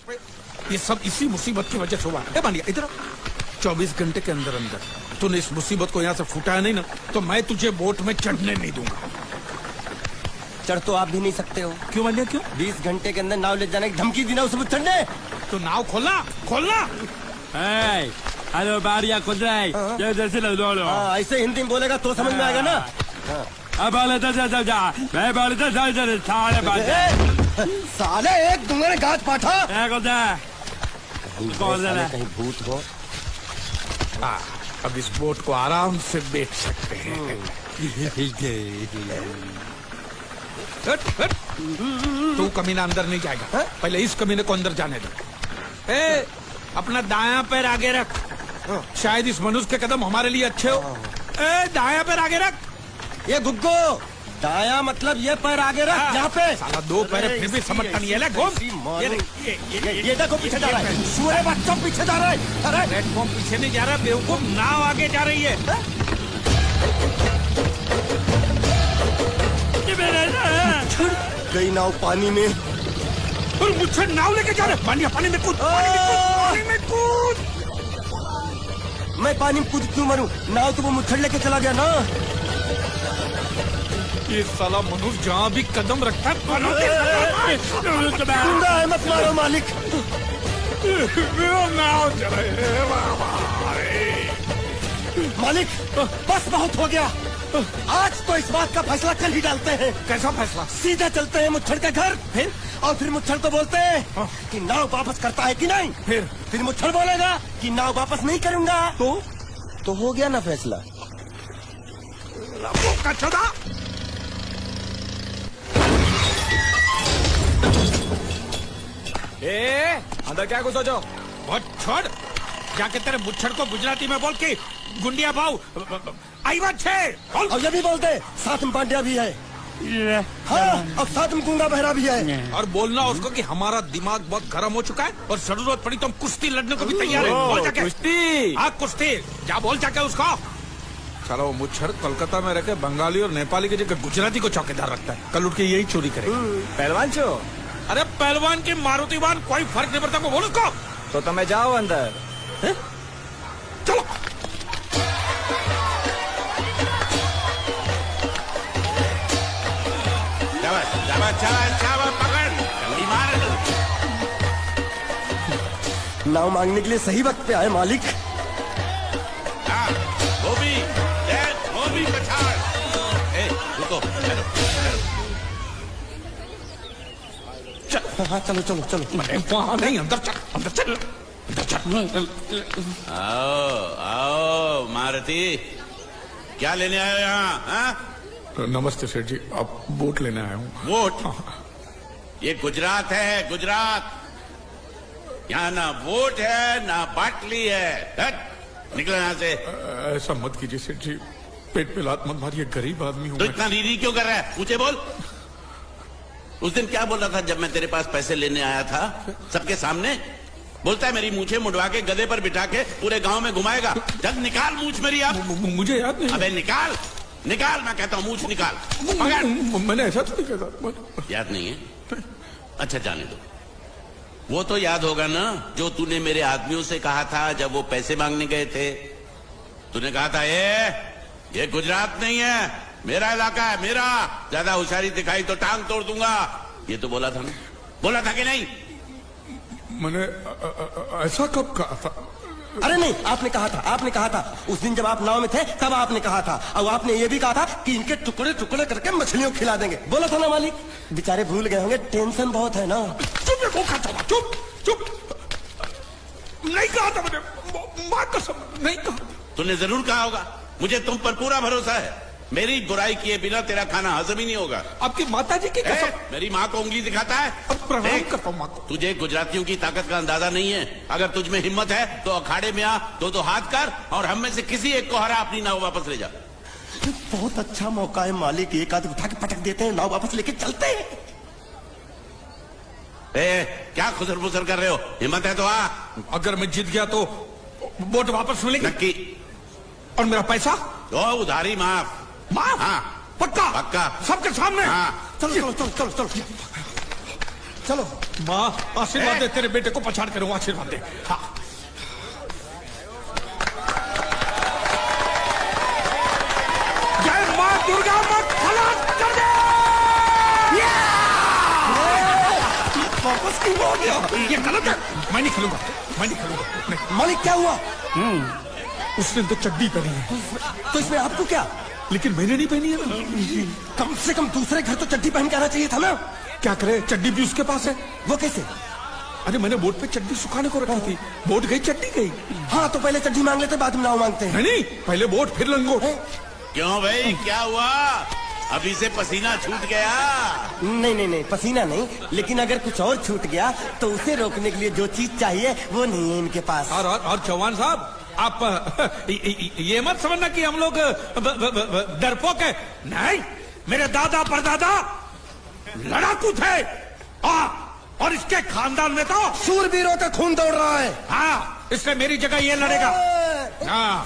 ये सब इसी मुसीबत की वजह से हुआ है। मानिया इधर 24 घंटे के अंदर अंदर तूने इस मुसीबत को यहाँ से फुटाया नहीं ना तो मैं तुझे बोट में चढ़ने नहीं दूंगा। चढ़ तो आप भी नहीं सकते हो। क्यों मानिया क्यों? 20 घंटे के अंदर नाव ले जाने की धमकी दी ना उस पर चढ़ने। तो नाव खोलना खोलना। हेलो बारिया कुदराई जैसे ऐसे हिंदी में बोलेगा तो समझ में आएगा ना। अब मैं साले एक तुम्हारे गाज पाठा कहीं भूत हो। अब इस बोट को आराम से बेच सकते हैं। तू कमीना अंदर नहीं जाएगा, पहले इस कमीने को अंदर जाने दो। अपना दायां पैर आगे रख, शायद इस मनुष्य के कदम हमारे लिए अच्छे हो। दायां पैर आगे रख। ये गुग्गो दाया मतलब ये पैर आगे रख। यहाँ पे साला दो पैर फिर भी समझता नहीं है। ले घूम। ये देखो पीछे जा रहा है। सूरे बच्चों पीछे जा रहा है। अरे प्लेटफॉर्म पीछे नहीं जा रहा बेवकूफ, नाव आगे जा रही है। गई नाव पानी में और मुझे नाव लेके जा रहे। पानी में कूद, पानी में कूद। मैं पानी में कूद क्यों मरूं? नाव तो वो मुच्छड़ लेके चला गया ना। ये साला मनुष्य जहाँ भी कदम रखता है मत मारो मालिक। मालिक बस बहुत हो गया। आज तो इस बात का फैसला कल ही डालते हैं। कैसा फैसला? सीधे चलते हैं मुच्छड़ के घर, और फिर मुच्छड़ को बोलते हैं कि नाव वापस करता है कि नहीं। फिर मुच्छड़ बोलेगा कि नाव वापस नहीं करूंगा। तो हो गया ना फैसला। अंदर क्या कुछ सोचो? बहुत छोड़, जाके तेरे मुच्छड़ को गुजराती में बोल के गुंडिया भाव आई बात छे। और ये भी बोलते साथ में पांड्या भी है। हाँ, और साथ में गूंगा बहरा भी है। और बोलना उसको कि हमारा दिमाग बहुत गर्म हो चुका है और जरूरत पड़ी तो हम कुश्ती लड़ने को भी तैयार है। बोल जाके कुश्ती। हाँ कुश्ती, क्या बोल जाके उसको। चलो वो मुच्छड़ कोलकाता में रहकर बंगाली और नेपाली की जगह गुजराती को चौकीदार रखता है। कल उठ के यही चोरी करेगा। पहलवान छो? अरे पहलवान की मारुतिवान कोई फर्क नहीं पड़ता। बोल उसको। तो तुम्हें जाओ अंदर। चलो नाव मांगने के लिए सही वक्त पे आए मालिक। वो भी पछाड़। रुको। हाँ चलो चलो चलो। वहाँ नहीं, अंदर चल, अंदर चल, अंदर चल। आओ मारुति, क्या लेने आए हो यहाँ? नमस्ते सेठ जी, आप बोट लेने आया हूँ। वोट? ये गुजरात है, गुजरात। यहाँ ना वोट है ना बाटली है। निकलो यहाँ से। ऐसा मत कीजिए सेठ जी, पेट पे लात मत मारिए, गरीब आदमी हूँ। तो इतना रीरी क्यों कर रहा है? पूछे बोल। उस दिन क्या बोल रहा था जब मैं तेरे पास पैसे लेने आया था सबके सामने? बोलता है मेरी मूछें मुंडवा के गधे पर बिठा के पूरे गांव में घुमाएगा। जब निकाल मूछ मेरी। अब मुझे याद नहीं। अबे निकाल निकाल, मैं कहता हूँ मूछ निकाल। मैंने ऐसा तो नहीं कहता। याद नहीं है? अच्छा जाने दो। वो तो याद होगा ना जो तूने मेरे आदमियों से कहा था जब वो पैसे मांगने गए थे। तूने कहा था ये गुजरात नहीं है, मेरा इलाका है, मेरा। ज्यादा होशियारी दिखाई तो टांग तोड़ दूंगा। ये तो बोला था ना? बोला था कि नहीं? मैंने ऐसा कब कहा था? अरे नहीं, आपने कहा था, आपने कहा था। उस दिन जब आप नाव में थे तब आपने कहा था। और आपने ये भी कहा था कि इनके टुकड़े टुकड़े करके मछलियों खिला देंगे। बोला था ना मालिक? बेचारे भूल गए होंगे, टेंशन बहुत है ना। चुप चुप। नहीं कहा था मैंने, मां कसम नहीं कहा। तूने जरूर कहा होगा। मुझे तुम पर पूरा भरोसा है। मेरी बुराई किए बिना तेरा खाना हजम ही नहीं होगा। आपकी माता जी की कसम। मेरी माँ को उंगली दिखाता है। अब प्रणाम करता हूँ माँ को। तुझे गुजरातियों की ताकत का अंदाजा नहीं है। अगर तुझ में हिम्मत है तो अखाड़े में आ, दो हाथ कर और हम में से किसी एक को हरा अपनी नाव वापस ले जा। बहुत अच्छा मौका है मालिक, एक आदमी उठा के पटक देते हैं, नाव वापस लेके चलते हैं। क्या खुसर फुसर कर रहे हो? हिम्मत है तो आ। अगर मैं जीत गया तो बोट वापस मिलेगी? नक्की। और मेरा पैसा? तो उधारी माफ। माफ? हाँ पक्का? पक्का। सबके सामने? हाँ। चलो चलो चलो चलो चलो। चलो। माँ आशीर्वाद दे, तेरे बेटे को पछाड़ करूँ, आशीर्वाद दे। हाँ। जय माँ दुर्गा, माँ खलास कर दे। वापस क्यों हो गया? ये गलत है, मैं नहीं खेलूंगा, मैं नहीं खेलूंगा। नहीं। मालिक क्या हुआ? उसने तो चड्डी पहनी है, तो इसमें आपको क्या? लेकिन मैंने नहीं पहनी है ना। कम से कम दूसरे घर तो चड्डी पहन के आना चाहिए था ना। क्या करे, चड्डी भी उसके पास है। वो कैसे? अरे मैंने बोट पे चड्डी सुखाने को रखी थी, बोट गई चड्डी गई। हाँ तो पहले चड्डी मांग लेते, बाद में नाव मांगते हैं। नहीं, पहले बोट फिर लंगोट। क्यों भाई, क्या हुआ? अभी से पसीना छूट गया? नहीं नहीं नहीं, पसीना नहीं, लेकिन अगर कुछ और छूट गया तो उसे रोकने के लिए जो चीज चाहिए वो नहीं है इनके पास। और चौहान साहब, आप ये मत समझना कि हम लोग डरपोक है। नहीं, मेरे दादा परदादा लड़ाकू थे, और इसके खानदान में तो शूरवीरों का खून दौड़ रहा है। हाँ, इसलिए मेरी जगह ये लड़ेगा। हाँ।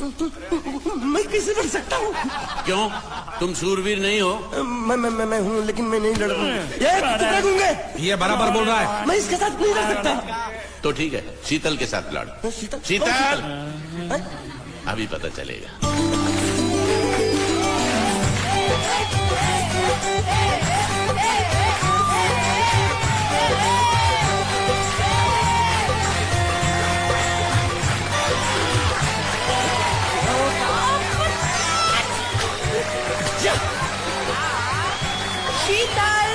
मैं कैसे लड़ सकता हूँ? क्यों, तुम शूरवीर नहीं हो? मैं हूँ, लेकिन मैं नहीं लड़ रहा हूँ। ये बराबर बोल रहा है। मैं इसके साथ नहीं लड़ सकता। तो ठीक है, शीतल के साथ लड़। शीतल, अभी पता चलेगा। शीतल,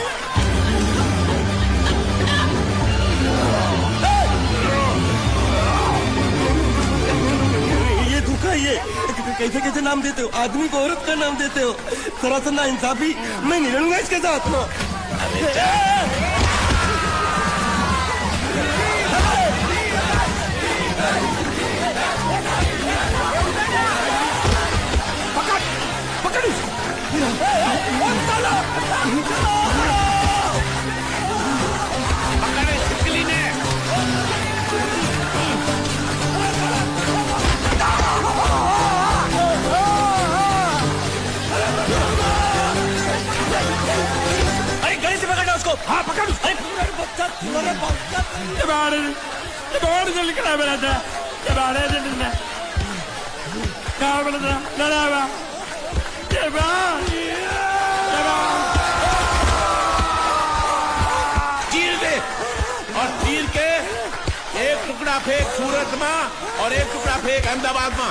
ये धोखा, ये कैसे कैसे नाम देते हो? आदमी को औरत का नाम देते हो, थोड़ा सा ना इंसाफी। मैं नहीं लड़ूंगा इसके साथ। अरे गले से पकड़ना उसको। हाँ पकड़। बाहर से निकला मेरा था, बाहर से निकला, कहाँ बड़ा था, लड़ा हुआ, चीर दे, और चीर के एक टुकड़ा फेंक सूरत में और एक टुकड़ा फेंक अहमदाबाद में।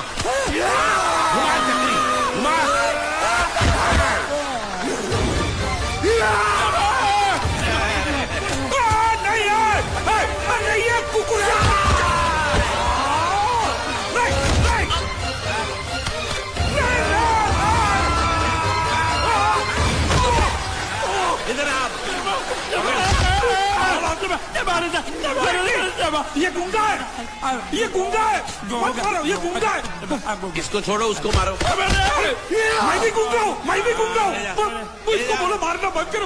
घुमा चक्री, घुमा। नहीं है कुकुरा। इधर आप। ये गुंगा है, ये गुंगा है, मत मारो, ये गुंगा है। इसको छोड़ो, उसको मारो। मैं भी गुंगा हूँ, मैं भी गुंगा हूँ। इसको बोलो मारना बंद करो,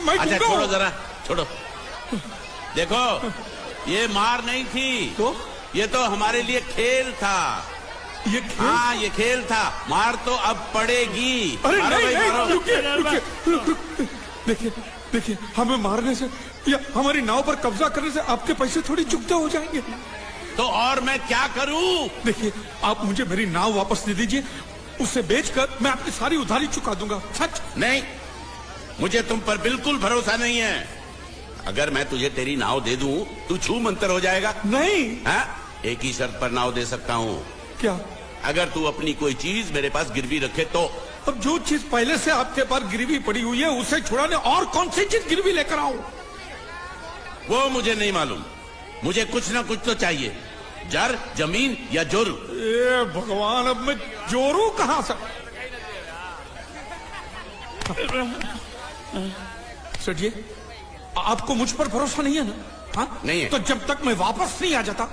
मैं अच्छा गुंगा छोड़ो, हूँ। जरा छोड़ो। देखो, ये मार नहीं थी, तो ये तो हमारे लिए खेल था। ये खेल? हाँ, ये खेल था। मार तो अब पड़ेगी। अरे मारो नहीं, भाई, नहीं, मारो। रुकिए, देखिए देखिए, हमें मारने से या हमारी नाव पर कब्जा करने से आपके पैसे थोड़ी चुकते हो जाएंगे। तो और मैं क्या करूं? देखिए, आप मुझे मेरी नाव वापस दे दीजिए, उसे बेचकर मैं आपकी सारी उधारी चुका दूंगा। सच? नहीं, मुझे तुम पर बिल्कुल भरोसा नहीं है। अगर मैं तुझे तेरी नाव दे दूं, तू छू मंतर हो जाएगा। नहीं। हाँ? एक ही शर्त पर नाव दे सकता हूँ। क्या? अगर तू अपनी कोई चीज मेरे पास गिरवी रखे तो। अब जो चीज पहले से आपके पास गिरवी पड़ी हुई है उसे छुड़ाने और कौन सी चीज गिरवी लेकर आऊं? वो मुझे नहीं मालूम। मुझे कुछ ना कुछ तो चाहिए, जर, जमीन या जोरू। ए भगवान, अब मैं जोरू कहां से? सेठ जी, आपको मुझ पर भरोसा नहीं है ना? हाँ? नहीं है। तो जब तक मैं वापस नहीं आ जाता,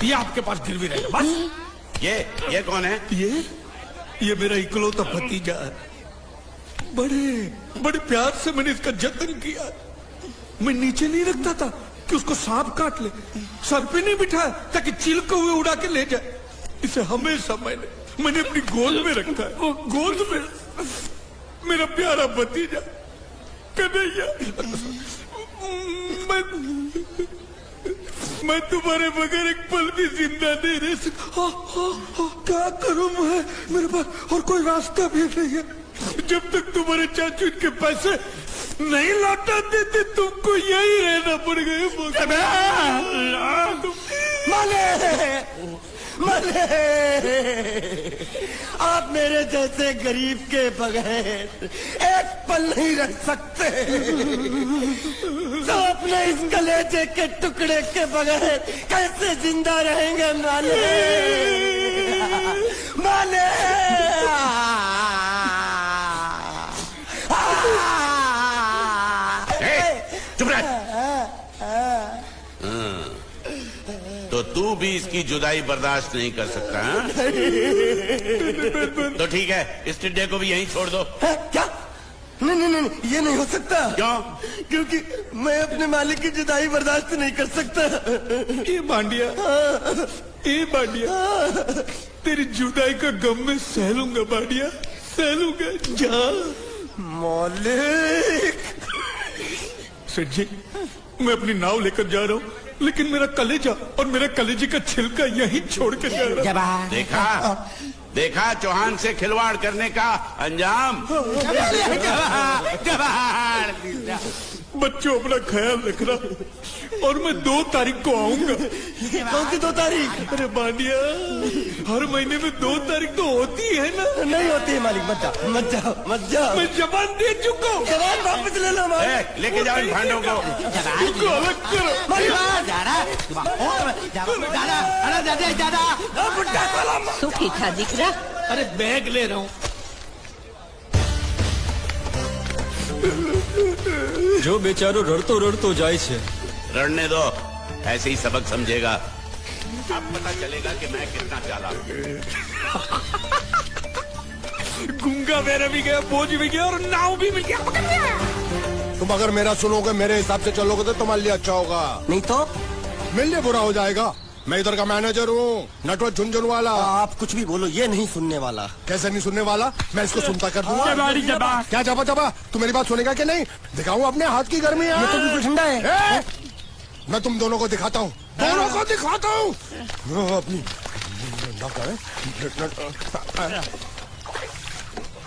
ये आपके पास गिरवी रहेगा बस। ये कौन है? ये मेरा इकलौता भतीजा है। बड़े प्यार से मैंने इसका जतन किया। मैं नीचे नहीं रखता था कि उसको सांप काट ले, सर पे नहीं बिठाया ताकि चील को हुए उड़ा के ले जाए। इसे हमेशा मैंने अपनी गोद में रखा है। वो गोद में मेरा प्यारा भतीजा कन्हैया। मैं तुम्हारे बगैर एक पल भी जिंदा नहीं रह सकता। क्या करूं मैं, मेरे पास और कोई रास्ता भी नहीं है। जब तक तुम्हारे चाचू इनके पैसे नहीं लौटा देते तुमको यही रहना पड़ेगा। माले आप मेरे जैसे गरीब के बगैर एक पल नहीं रह सकते, तो अपने इस कलेजे के टुकड़े के बगैर कैसे जिंदा रहेंगे माले? माले चुप रह। तो तू भी इसकी जुदाई बर्दाश्त नहीं कर सकता हाँ? तो ठीक है, इस टिड्डे को भी यहीं छोड़ दो। है? क्या? नहीं नहीं नहीं, ये नहीं हो सकता। क्यों? क्योंकि मैं अपने मालिक की जुदाई बर्दाश्त नहीं कर सकता। ये बांडिया, ये बांडिया, तेरी जुदाई का गम मैं सह लूंगा बांडिया, सह लूंगा। जा मालिक। सेठ जी, मैं अपनी नाव लेकर जा रहा हूँ, लेकिन मेरा कलेजा और मेरे कलेजे का छिलका यहीं छोड़ के जा रहा हूँ। देखा देखा चौहान से खिलवाड़ करने का अंजाम। बच्चों अपना ख्याल रखना, और मैं 2 तारीख को आऊंगा। कौन सी 2 तारीख? अरे बांडिया, हर महीने में 2 तारीख तो होती है ना। नहीं होती है मालिक, मत जाओ मत जाओ मत जाओ। मैं जबान दे चुका हूँ। जवान वापस ले लो मालिक। लेके जाओ इन भांडों को। उनको अलग करो। શું ઠીઠા દીકરા अरे बैग ले रहा हूँ। જો બેચારો રડતો રડતો જાય છે लड़ने दो, ऐसे ही सबक समझेगा। अब पता चलेगा कि मैं कितना चालाक हूँ। गुंगा मेरा भी गया, बोझ भी गया और नाव भी मिल गया। तुम अगर मेरा सुनोगे, मेरे हिसाब से चलोगे तो तुम्हारे लिए अच्छा होगा, नहीं तो मेरे लिए बुरा हो जाएगा। मैं इधर का मैनेजर हूँ, नटवर झुनझुन वाला। आप कुछ भी बोलो, ये नहीं सुनने वाला। कैसे नहीं सुनने वाला? मैं इसको सुनता कर दूंगा। जबाड़ी जबा। क्या जबा जबा? तू मेरी बात सुनेगा कि नहीं? दिखाऊं अपने हाथ की गर्मी? ये तो बिल्कुल ठंडा है। मैं तुम दोनों को दिखाता हूँ, दोनों को दिखाता हूँ अपनी।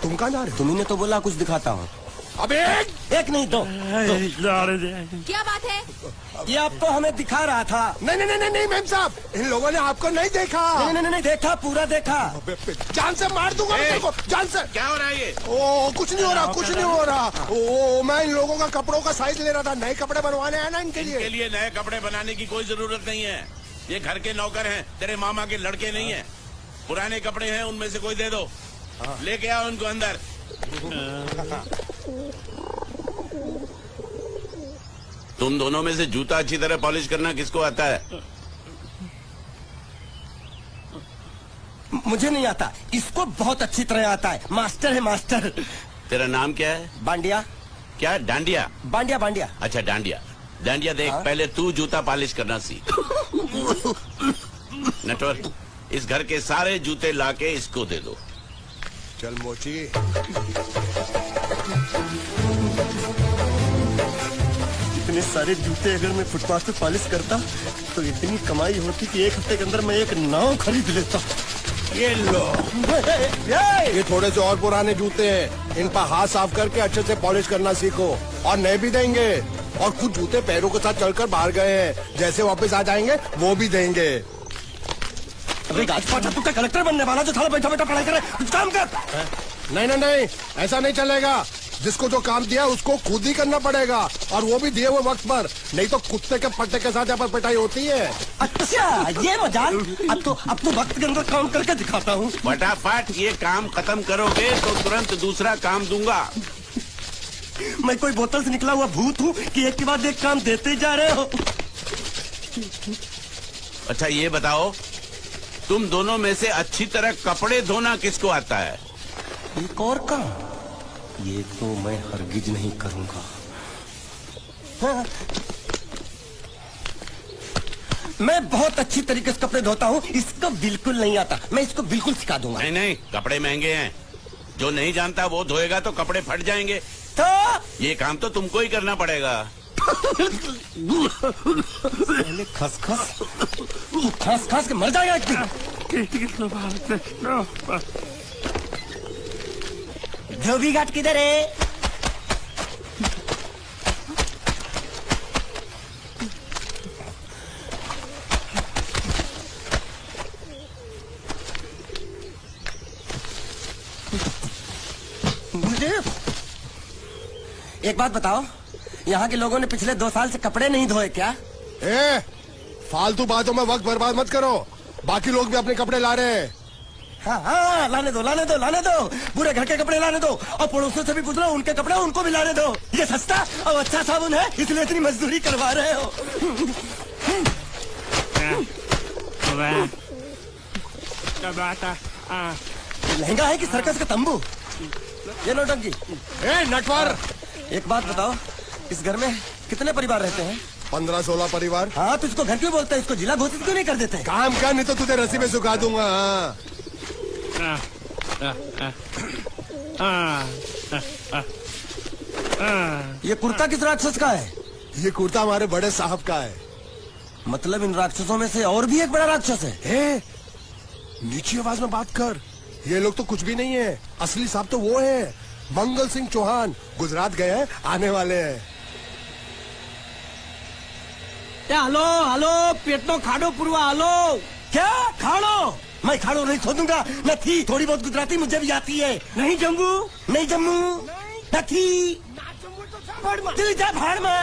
तुम कहाँ जा रहे हो? तुम्ही ने तो बोला कुछ दिखाता हूँ। अब एक नहीं दो। क्या बात है? ये आपको हमें दिखा रहा था। नहीं नहीं नहीं नहीं मैम साहब, इन लोगों ने आपको नहीं देखा। नहीं नहीं नहीं, देखा, पूरा देखा। जान से मार दूंगा मैं तेरे को, जान से। क्या हो रहा है ये? ओ कुछ नहीं हो रहा, कुछ नहीं हो रहा। ओ मैं इन लोगों का कपड़ों का साइज ले रहा था, नए कपड़े बनवाने हैं ना इनके इनके लिए। लिए नए कपड़े बनाने की कोई जरूरत नहीं है। ये घर के नौकर हैं, तेरे मामा के लड़के नहीं हैं। पुराने कपड़े हैं, उनमें से कोई दे दो। लेके आओ उनको अंदर। तुम दोनों में से जूता अच्छी तरह पॉलिश करना किसको आता है? मुझे नहीं आता, इसको बहुत अच्छी तरह आता है। मास्टर है मास्टर। तेरा नाम क्या है? बांडिया। क्या? डांडिया? बांडिया बांडिया। अच्छा डांडिया। डांडिया देख, पहले तू जूता पॉलिश करना सीख। नटवर, इस घर के सारे जूते लाके इसको दे दो। चल मोची। इतने सारे जूते अगर मैं फुटपाथ पे पॉलिश करता तो इतनी कमाई होती कि 1 हफ्ते के अंदर मैं एक नाव खरीद लेता। ये लो, ये थोड़े से और पुराने जूते हैं, इन पर हाथ साफ करके अच्छे से पॉलिश करना सीखो। और नए भी देंगे, और कुछ जूते पैरों के साथ चलकर बाहर गए हैं, जैसे वापस आ जाएंगे वो भी देंगे। अबे गाजपाटा, तू क्या कलेक्टर बनने वाला जो थाला बैठा बैठा पढ़ाई करे? कुछ काम कर। नहीं नहीं नहीं, ऐसा नहीं चलेगा। जिसको जो काम दिया उसको खुद ही करना पड़ेगा, और वो भी दिए हुए वक्त पर, नहीं तो कुत्ते के पट्टे के साथ यहाँ पर पिटाई होती है। अच्छा ये मजाल। अब तो वक्त के अंदर काम करके दिखाता हूँ। फटाफट ये काम खत्म करोगे तो तुरंत दूसरा काम दूंगा। मैं कोई बोतल से निकला हुआ भूत हूँ कि एक के बाद एक काम देते जा रहे हो? अच्छा ये बताओ, तुम दोनों में से अच्छी तरह कपड़े धोना किसको आता है? एक और काम, ये तो मैं हरगिज नहीं करूंगा। हाँ। मैं बहुत अच्छी तरीके से कपड़े धोता हूँ, इसको बिल्कुल नहीं आता। मैं इसको बिल्कुल सिखा दूंगा। नहीं नहीं, कपड़े महंगे हैं, जो नहीं जानता वो धोएगा तो कपड़े फट जाएंगे। तो ये काम तो तुमको ही करना पड़ेगा। खस खस खस खस के मर जाएगा एक दिन। धोबी घाट किधर है? एक बात बताओ, यहाँ के लोगों ने पिछले 2 साल से कपड़े नहीं धोए क्या? ए, फालतू बातों में वक्त बर्बाद मत करो। बाकी लोग भी अपने कपड़े ला रहे हैं। हाँ हाँ, लाने दो लाने दो लाने दो, पूरे घर के कपड़े लाने दो, और पड़ोसियों से भी पूछ लो, उनके कपड़े उनको भी लाने दो। ये सस्ता और अच्छा साबुन है, इसलिए इतनी मजदूरी करवा रहे हो। लहंगा है कि सर्कस का तंबू? ये नौटंकी। ए नटवर, एक बात बताओ, इस घर में कितने परिवार रहते हैं? 15-16 परिवार। हाँ, तो इसको घर क्यों बोलते हैं? इसको जिला घोषित क्यों नहीं कर देते? काम कर, नहीं तो तुझे रस्सी में सुखा दूंगा। ये कुर्ता किस राक्षस का है? ये कुर्ता हमारे बड़े साहब का है। मतलब इन राक्षसों में से और भी एक बड़ा राक्षस है? ए, नीची आवाज में बात कर। ये लोग तो कुछ भी नहीं है, असली साहब तो वो है मंगल सिंह चौहान। गुजरात गए हैं, आने वाले हैं। हालो हालो, पेट नो खाड़ो पुरवा हालो। क्या खाड़ो? मैं खाड़ो नहीं खोदूंगा। न थी, थोड़ी बहुत गुजराती मुझे भी आती है। नहीं जम्मू, नहीं जम्मू, न थी। तू जा भाड़ में।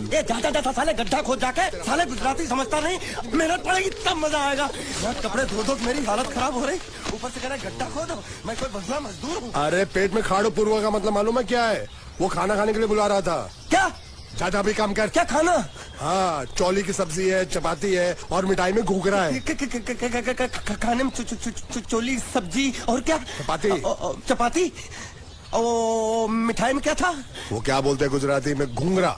ये जाता जाता साले गड्ढा खोद जाके, साले गुजराती समझता नहीं, मेहनत पड़ेगी तब मजा आएगा। यार कपड़े धो धो मेरी हालत खराब हो रही, ऊपर से कह रहा गड्ढा खोदो। मैं कोई बदला मजदूर हूँ? अरे पेट में खाड़ो पूर्वा का मतलब मालूम है क्या है? वो खाना खाने के लिए बुला रहा था। क्या? ज्यादा भी काम कर। क्या खाना? हाँ, चौली की सब्जी है, चपाती है और मिठाई में घूघरा है। खाने में चोली सब्जी और क्या? चपाती। चपाती और मिठाई में क्या था? वो क्या बोलते हैं गुजराती में? घूंघरा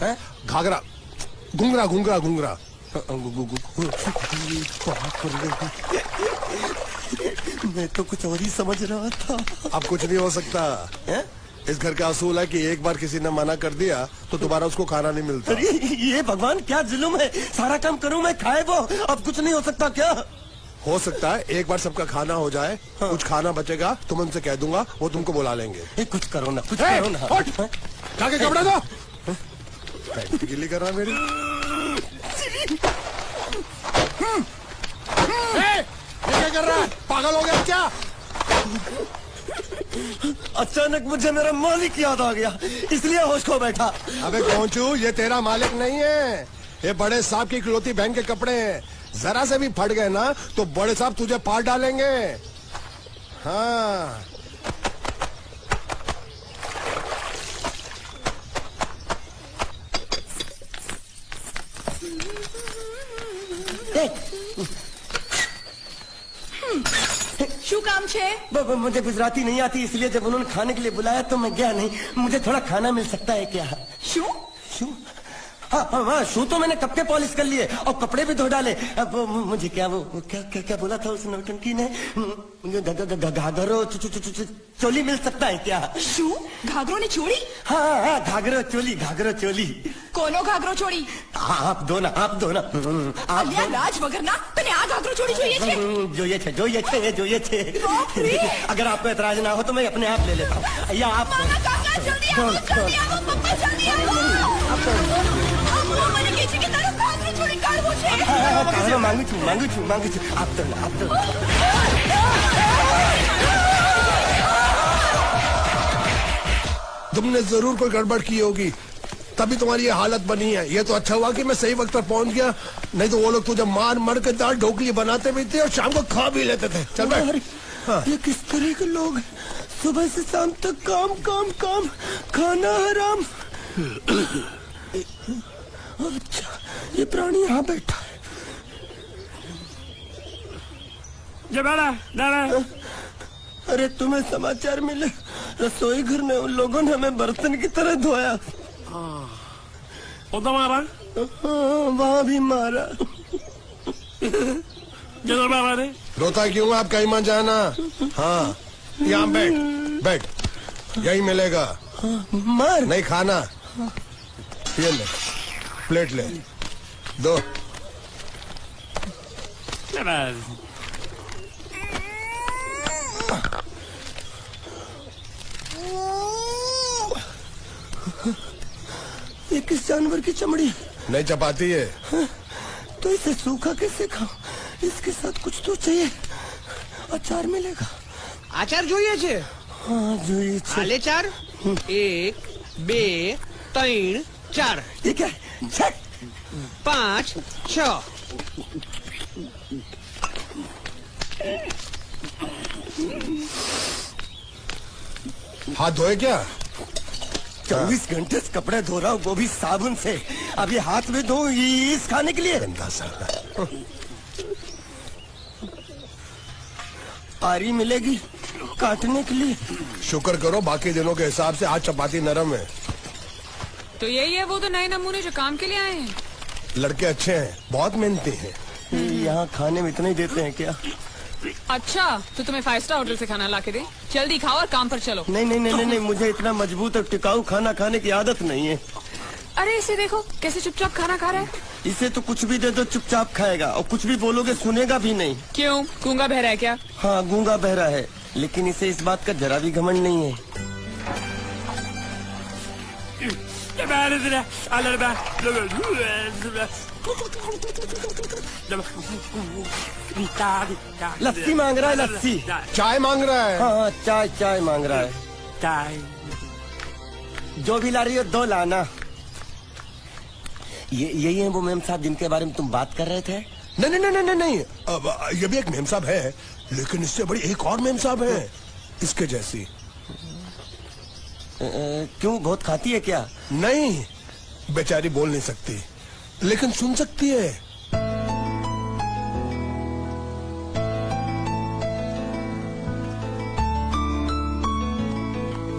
है? घाघरा, घूंघरा घूंघरा घूंघरा। मैं तो कुछ और ही समझ रहा था। अब कुछ नहीं हो सकता है? इस घर का असूल है कि एक बार किसी ने मना कर दिया तो दोबारा उसको खाना नहीं मिलता। अरे ये भगवान क्या जुल्म है, सारा काम करूं मैं, खाए वो। अब कुछ नहीं हो सकता क्या? हो सकता है एक बार सबका खाना हो जाए। हाँ। कुछ खाना बचेगा तो मैं उनसे कह दूंगा, वो तुमको बुला लेंगे। कुछ करो ना, कुछ करो ना। जाके कपड़े दो। पैंट गिल्ली कर रहा मेरी। ये क्या कर रहा है? पागल हो गया क्या? अचानक मुझे मेरा मालिक याद आ गया, इसलिए होश खो बैठा। अबे पहुंचू, ये तेरा मालिक नहीं है, ये बड़े साहब की इकलौती बहन के कपड़े हैं। जरा से भी फट गए ना तो बड़े साहब तुझे पार डालेंगे। हाँ, શું કામ છે? मुझे गुजराती नहीं आती, इसलिए जब उन्होंने खाने के लिए बुलाया तो मैं गया नहीं। मुझे थोड़ा खाना मिल सकता है क्या? શું? शू? हाँ हाँ हाँ, शू तो मैंने कब के पॉलिश कर लिए और कपड़े भी धो डाले। अब मुझे क्या वो क्या क्या क्या बोला था उस नौटंकी ने? घाघरो चोली मिल सकता है क्या? શું? ઘાઘરો ને ચોળી? हाँ हाँ, घाघरो चोली, घाघरो चोली। કોનો ઘાઘરો ચોળી? आप दो ना, आप दो ना। आप અલ્યા રાજ વગરના તને આ ઘાઘરો ચોળી જોઈએ છે? જોઈએ છે, જોઈએ છે, જોઈએ છે। अगर आपको एतराज ना हो तो मैं अपने आप ले लेता हूँ। या आप મારા કાકા જલ્દી આવો, જલ્દી આવો, પપ્પા જલ્દી આવો। અમ્મા મને કહે છે કે તારો ઘાઘરો ચોળી કાઢવો છે। मांगू छू, मांगू छू, मांगू छू। आप दो ना, आप दो ना। तुमने जरूर कोई गड़बड़ की होगी, तभी तुम्हारी ये हालत बनी है। ये तो अच्छा हुआ कि मैं सही वक्त पर पहुंच गया, नहीं तो वो लोग तुझे मार मर के दाल ढोकली बनाते भी थे और शाम को खा भी लेते थे। चल बैठ। हाँ। ये किस तरह के लोग हैं? सुबह से शाम तक काम काम काम, खाना हराम। अच्छा, ये प्राणी यहाँ बैठा है। अरे तुम्हें समाचार मिले? रसोई घर में उन लोगों ने हमें बर्तन की तरह धोया। तो मारा? वहाँ भी मारा। जरूर बाबा ने रोता क्यों? आप कहीं मत जाना। हाँ, यहाँ बैठ बैठ, यही मिलेगा। मार नहीं खाना। ये ले, प्लेट ले, दो। ये किस जानवर की चमड़ी? नहीं चपाती है। तो इसे सूखा कैसे खाओ? इसके साथ कुछ तो चाहिए। अचार मिलेगा? આચાર જોઈએ છે? हाँ જોઈએ છે। આલે ચાર 1 2 3 4 ये क्या है? छक! 5 6 हाथ धोए क्या? 24 घंटे से कपड़े धो रहा हूँ, वो भी साबुन से। अब ये हाथ में धो इस खाने के लिए? गंदा सा। आरी मिलेगी काटने के लिए? शुक्र करो बाकी दिनों के हिसाब से आज चपाती नरम है। तो यही है वो तो नए नमूने जो काम के लिए आए हैं। लड़के अच्छे हैं, बहुत मेहनती हैं। यहाँ खाने में इतना ही देते हैं क्या? अच्छा तो तुम्हें 5 स्टार होटल से खाना ला के दे। जल्दी खाओ और काम पर चलो। नहीं नहीं नहीं नहीं, मुझे इतना मजबूत और टिकाऊ खाना खाने की आदत नहीं है। अरे इसे देखो कैसे चुपचाप खाना खा रहा है। इसे तो कुछ भी दे दो चुपचाप खाएगा, और कुछ भी बोलोगे सुनेगा भी नहीं। क्यों, गूंगा बहरा है क्या? हाँ गूंगा बहरा है, लेकिन इसे इस बात का जरा भी घमंड नहीं है। लस्सी मांग रहा है, लस्सी। चाय मांग रहा है। हाँ चाय चाय मांग रहा है। जो भी ला रही हो 2 लाना। यही है वो मेम साहब जिनके बारे में तुम बात कर रहे थे? नहीं नहीं नहीं नहीं नहीं, अब ये भी एक मेम साहब है, लेकिन इससे बड़ी एक और मेम साहब है इसके जैसी। क्यों, बहुत खाती है क्या? नहीं, बेचारी बोल नहीं सकती लेकिन सुन सकती है।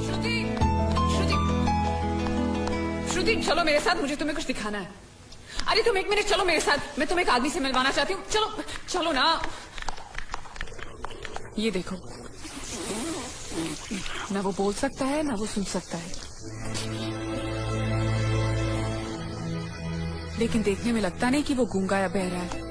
श्रुति श्रुति श्रुति चलो मेरे साथ, मुझे तुम्हें कुछ दिखाना है। अरे तुम 1 मिनट चलो मेरे साथ, मैं तुम्हें एक आदमी से मिलवाना चाहती हूँ। चलो चलो ना। ये देखो, ना वो बोल सकता है ना वो सुन सकता है, लेकिन देखने में लगता नहीं कि वो गूंगा या बहरा है।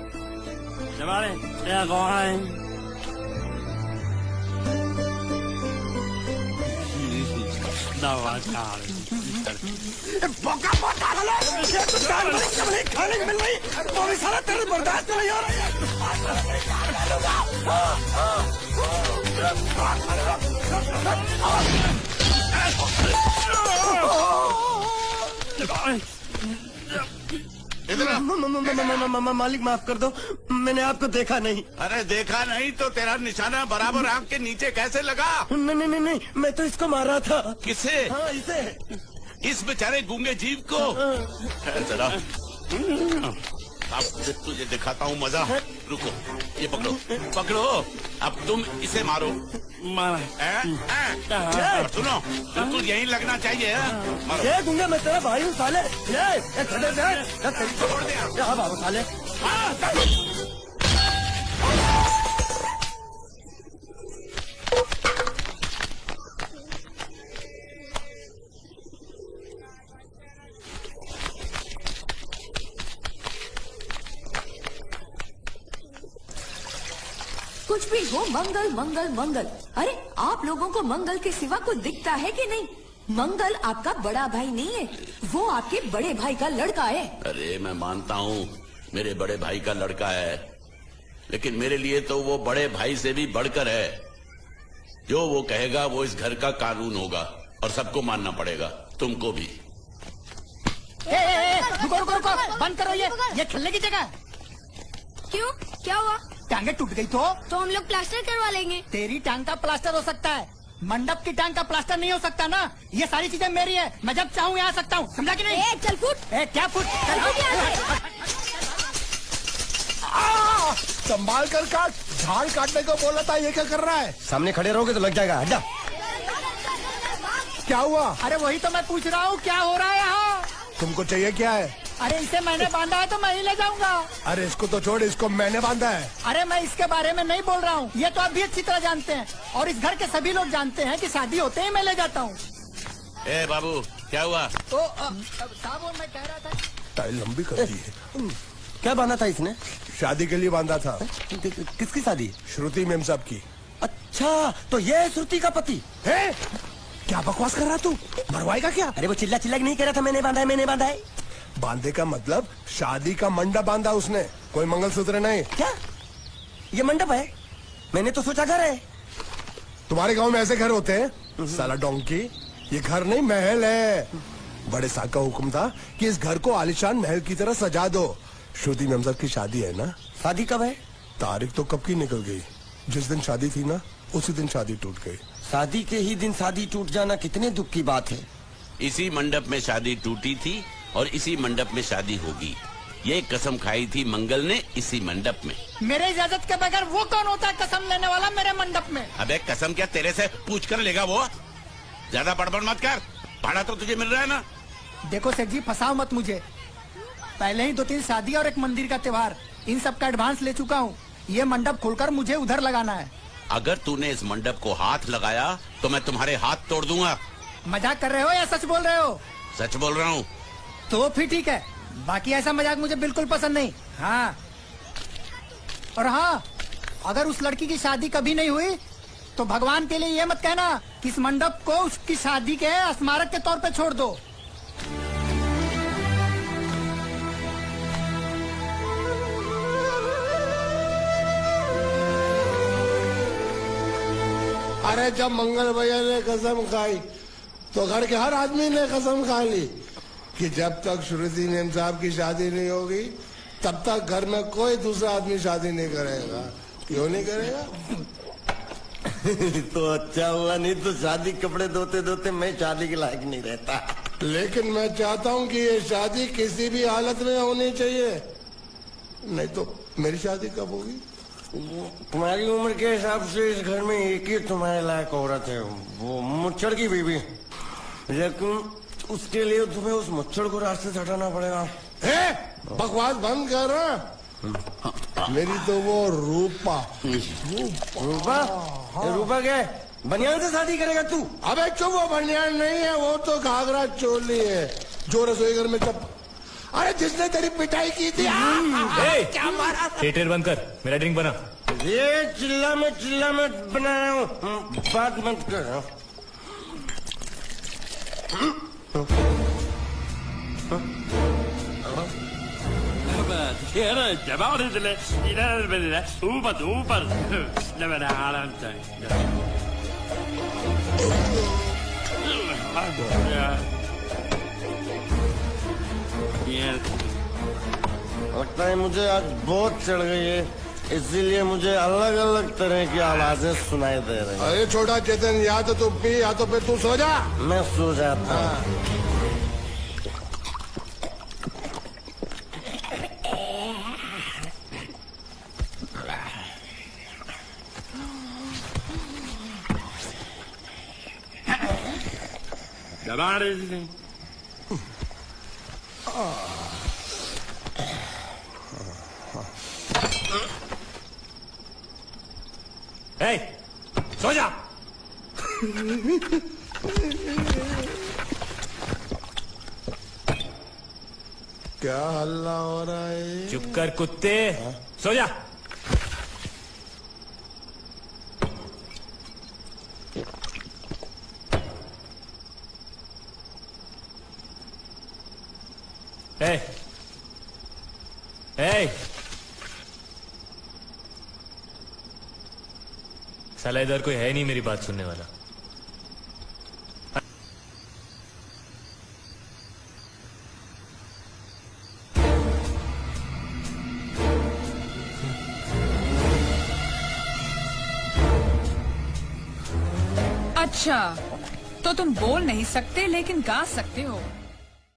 खाने को मिल रही, वो भी सारा तेरे बर्दाश्त नहीं हो रही है। मालिक माफ कर दो, मैंने आपको देखा नहीं। अरे देखा नहीं तो तेरा निशाना बराबर आंख के नीचे कैसे लगा? नहीं नहीं नहीं नहीं, मैं तो इसको मार रहा था। किसे? हाँ इसे। इस बेचारे गूंगे जीव को? जरा अब तुझे दिखाता हूँ मजा। रुको, ये पकड़ो पकड़ो, अब तुम इसे मारो। सुनो, बिल्कुल यहीं लगना चाहिए। मारो। ये गूंगा, मैं तेरा भाई हूँ साले। छोड़ दे। यहाँ बाबू साले। कुछ भी हो, मंगल मंगल मंगल। अरे आप लोगों को मंगल के सिवा कुछ दिखता है कि नहीं? मंगल आपका बड़ा भाई नहीं है, वो आपके बड़े भाई का लड़का है। अरे मैं मानता हूँ मेरे बड़े भाई का लड़का है, लेकिन मेरे लिए तो वो बड़े भाई से भी बढ़कर है। जो वो कहेगा वो इस घर का कानून होगा और सबको मानना पड़ेगा, तुमको भी। रुको रुको रुको, बंद करो ये खेलने की जगह। क्यों, क्या हुआ? टांगे टूट गई तो हम लोग प्लास्टर करवा लेंगे। तेरी टांग का प्लास्टर हो सकता है, मंडप की टांग का प्लास्टर नहीं हो सकता ना। ये सारी चीजें मेरी है, मैं जब चाहूँ यहाँ आ सकता हूँ, समझा कि नहीं? चल फुट। क्या फुट? संभाल कर काट, झाड़ काटने को बोला था, ये क्या कर रहा है? सामने खड़े रहोगे तो लग जाएगा। हट जा। क्या हुआ? अरे वही तो मैं पूछ रहा हूँ, क्या हो रहा है यहाँ? तुमको चाहिए क्या है? अरे इसे मैंने बांधा है तो मैं ही ले जाऊंगा। अरे इसको तो छोड़, इसको मैंने बांधा है। अरे मैं इसके बारे में नहीं बोल रहा हूँ, ये तो आप भी अच्छी तरह जानते हैं और इस घर के सभी लोग जानते हैं कि शादी होते ही मैं ले जाता हूँ। ए बाबू, क्या हुआ? साहब वो मैं कह रहा था टाई लंबी कर दी है। क्या बांधा था इसने? शादी के लिए बांधा था। किसकी शादी? श्रुति मेम साहब की। अच्छा, तो ये है श्रुति का पति है? क्या बकवास कर रहा तू? मरवाएगा क्या? अरे वो चिल्ला चिल्ला के नहीं कह रहा था मैंने बांधा है, मैंने बांधा है। बांधे का मतलब शादी का मंडप बांधा उसने, कोई मंगलसूत्र नहीं। क्या ये मंडप है? मैंने तो सोचा घर है। तुम्हारे गांव में ऐसे घर होते हैं साला डोंकी? ये घर नहीं महल है। बड़े साहब का हुक्म था कि इस घर को आलीशान महल की तरह सजा दो। श्रुति मेम साहब की शादी है ना? शादी कब है? तारीख तो कब की निकल गई। जिस दिन शादी थी ना उसी दिन शादी टूट गई। शादी के ही दिन शादी टूट जाना कितने दुख की बात है। इसी मंडप में शादी टूटी थी और इसी मंडप में शादी होगी। ये कसम खाई थी मंगल ने इसी मंडप में। मेरे इजाजत के बगैर वो कौन होता है कसम लेने वाला मेरे मंडप में? अबे कसम क्या तेरे से पूछ कर लेगा वो? ज्यादा बड़बड़ मत कर, भाड़ा तो तुझे मिल रहा है ना। देखो सेठ जी फंसाओ मत मुझे। पहले ही 2-3 शादी और एक मंदिर का त्योहार, इन सब का एडवांस ले चुका हूँ। ये मंडप खोलकर मुझे उधर लगाना है। अगर तूने इस मंडप को हाथ लगाया तो मैं तुम्हारे हाथ तोड़ दूंगा। मजाक कर रहे हो या सच बोल रहे हो? सच बोल रहा हूँ। तो फिर ठीक है, बाकी ऐसा मजाक मुझे बिल्कुल पसंद नहीं। हाँ, और हाँ, अगर उस लड़की की शादी कभी नहीं हुई तो भगवान के लिए ये मत कहना कि इस मंडप को उसकी शादी के स्मारक के तौर पे छोड़ दो। अरे जब मंगल भैया ने कसम खाई तो घर के हर आदमी ने कसम खा ली कि जब तक श्रुति मेम साहब की शादी नहीं होगी तब तक घर में कोई दूसरा आदमी शादी नहीं करेगा। क्यों नहीं करेगा? तो अच्छा हुआ, नहीं तो शादी कपड़े धोते धोते मैं शादी के लायक नहीं रहता। लेकिन मैं चाहता हूँ कि ये शादी किसी भी हालत में होनी चाहिए, नहीं तो मेरी शादी कब होगी? तुम्हारी उम्र के हिसाब से इस घर में एक ही तुम्हारे लायक औरत है, वो मुच्छड़ की बीवी। लेकिन उसके लिए तुम्हें उस मुच्छड़ को रास्ते से हटाना पड़ेगा। बकवास बंद कर रहा। मेरी तो वो रूपा। रूपा? रूपा क्या है? बनियान से शादी करेगा तू? अबे चुप, वो बनियान नहीं है, वो तो घाघरा चोली है जो रसोई घर में अरे जिसने तेरी पिटाई की थी। क्या मारा? थिएटर बंद कर, मेरा ड्रिंक बना। ये चिल्ला मत बना रहा हूँ, बात मत कर। लगता है मुझे आज बहुत चढ़ गई है, इसीलिए मुझे अलग अलग तरह की आवाजें सुनाई दे रही हैं। अरे छोटा चेतन, या तो तू पी या तो फिर तू सो जा। मैं सो जाता हूँ। सो जा। क्या हल्ला हो रहा है? चुप कर कुत्ते, सो जा। ए, ए, साला इधर कोई है नहीं मेरी बात सुनने वाला। अच्छा, तो तुम बोल नहीं सकते लेकिन गा सकते हो।